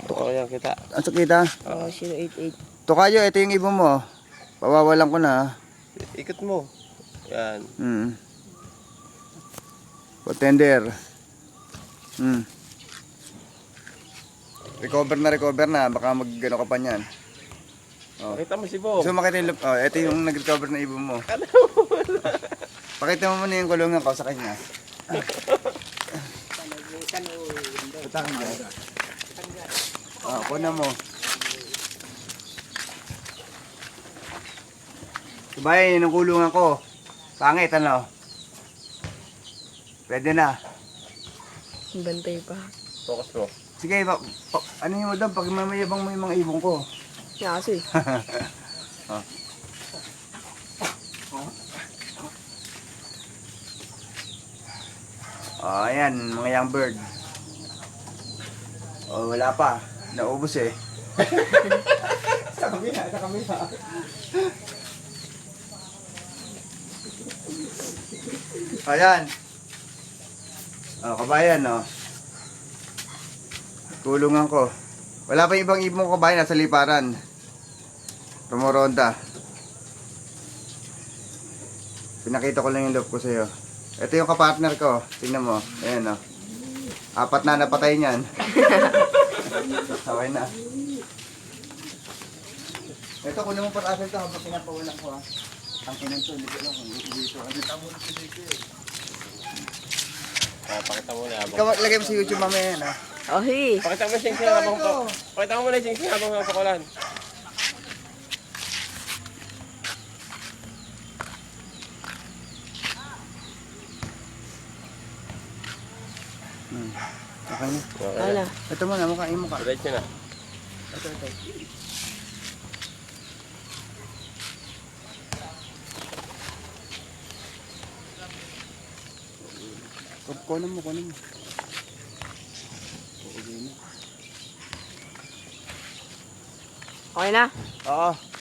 Oo, yan kita. Ang sakita. 088. Tokayo, ito yung ibon mo. Pawawalan ko na. Ikot mo. Yan. Contender. Recover na. Baka mag-gano ka pa niyan. Pakita mo si Bo. So makita yung, ito yung nag-recover na ibon mo. Pakita mo muna yung kulungan ko sa kanya. Putang mo. Kuna mo. Sabay, yung kulungan ko. Pangit, ano? Pwede na. Bantay pa. Focus mo. Sige, ano yung mo doon? Pag mamayabang mo yung mga ibon ko. Yaso eh. Ayan, mga young bird. Wala pa. Naubos eh. Sa kabila. Ayan. Kabayan, Kulungan ko. Wala pa ibang ibon ko, kabayan. Nasa liparan. Rumoronda. Pinakita ko lang yung love ko sa'yo. Ito yung kapartner ko. Tingnan mo. Ayan, 4 na napatay niyan. Okay na. Ito, kunin mo pag-asal ito habang pinapawalan ko, Ang kinan to, hindi ko lang kung dito. Ano tamo na si dito eh. Pakita mo na. Ikaw, lagay mo sa YouTube mamaya yan, Oh, hey. Pakita mo yung sing-sing habang pakita mo muna yung sing-sing habang pakulan. Okay na. Ano? Ito mo na, mukha. Diretso na. Ito. Kunin mo. Okay na? Oo.